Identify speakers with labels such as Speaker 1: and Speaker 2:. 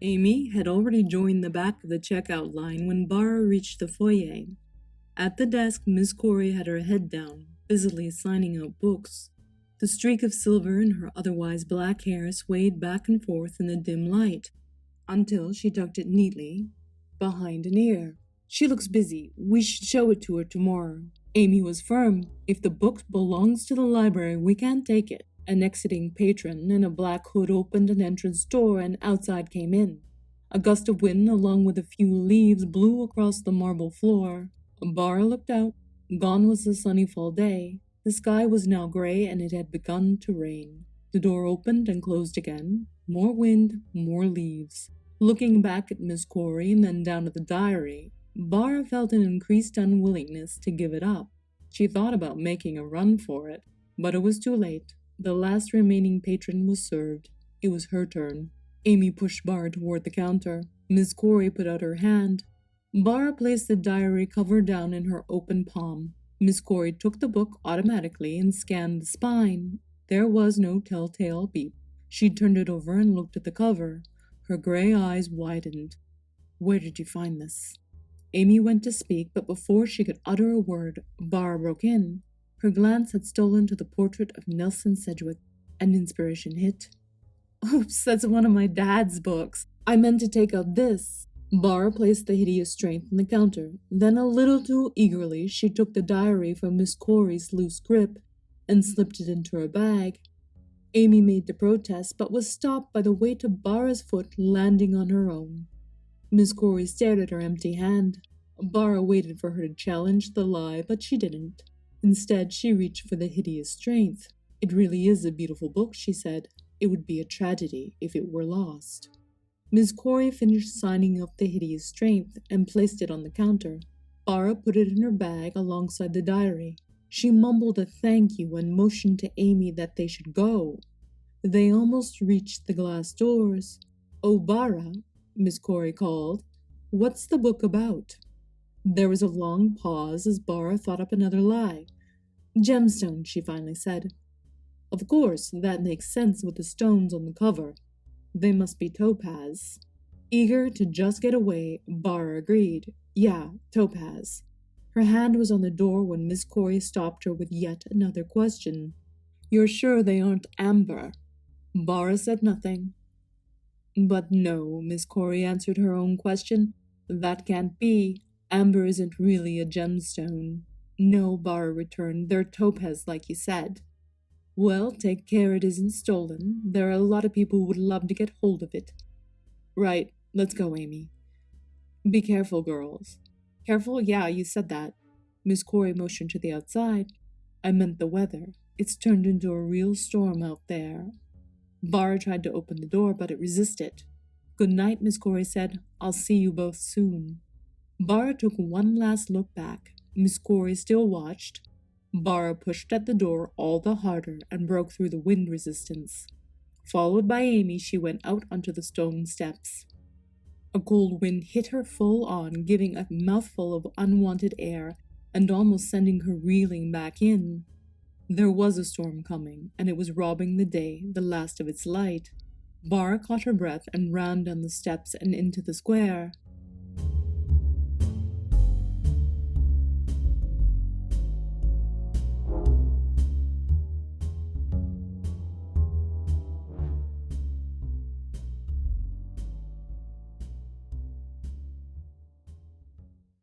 Speaker 1: Amy had already joined the back of the checkout line when Bara reached the foyer. At the desk, Miss Corey had her head down, busily signing out books. The streak of silver in her otherwise black hair swayed back and forth in the dim light, until she tucked it neatly behind an ear. She looks busy. We should show it to her tomorrow. Amy was firm. If the book belongs to the library, we can't take it. An exiting patron in a black hood opened an entrance door and outside came in. A gust of wind, along with a few leaves, blew across the marble floor. Bara looked out. Gone was the sunny fall day. The sky was now gray and it had begun to rain. The door opened and closed again. More wind, more leaves. Looking back at Miss Corey and then down at the diary, Bara felt an increased unwillingness to give it up. She thought about making a run for it, but it was too late. The last remaining patron was served. It was her turn. Amy pushed Bara toward the counter. Miss Corey put out her hand. Bara placed the diary cover down in her open palm. Miss Corey took the book automatically and scanned the spine. There was no telltale beep. She turned it over and looked at the cover. Her gray eyes widened. "Where did you find this?" Amy went to speak, but before she could utter a word, Bara broke in. Her glance had stolen to the portrait of Nelson Sedgwick, and inspiration hit. "Oops, that's one of my dad's books. I meant to take out this." Bara placed the hideous strength on the counter. Then, a little too eagerly, she took the diary from Miss Corey's loose grip and slipped it into her bag. Amy made the protest, but was stopped by the weight of Bara's foot landing on her own. Miss Corey stared at her empty hand. Bara waited for her to challenge the lie, but she didn't. Instead, she reached for the hideous strength. "It really is a beautiful book," she said. "It would be a tragedy if it were lost." Miss Corey finished signing up the hideous strength and placed it on the counter. Bara put it in her bag alongside the diary. She mumbled a thank you and motioned to Amy that they should go. They almost reached the glass doors. "Oh, Bara," Miss Corey called. "What's the book about?" There was a long pause as Bara thought up another lie. "Gemstone," she finally said. "Of course, that makes sense with the stones on the cover. They must be topaz." Eager to just get away, Bara agreed. "Yeah, topaz." Her hand was on the door when Miss Corey stopped her with yet another question. "You're sure they aren't amber?" Bara said nothing. "But no," Miss Corey answered her own question. "That can't be. Amber isn't really a gemstone." "No," Bara returned. "They're topaz, like you said." "Well, take care it isn't stolen. There are a lot of people who would love to get hold of it." "Right. Let's go, Amy." "Be careful, girls." "Careful? Yeah, you said that." Miss Corey motioned to the outside. "I meant the weather. It's turned into a real storm out there." Bara tried to open the door, but it resisted. "Good night," Miss Corey said. "I'll see you both soon." Bara took one last look back. Miss Corey still watched. Bara pushed at the door all the harder and broke through the wind resistance. Followed by Amy, she went out onto the stone steps. A cold wind hit her full on, giving a mouthful of unwanted air and almost sending her reeling back in. There was a storm coming, and it was robbing the day, the last of its light. Bara caught her breath and ran down the steps and into the square.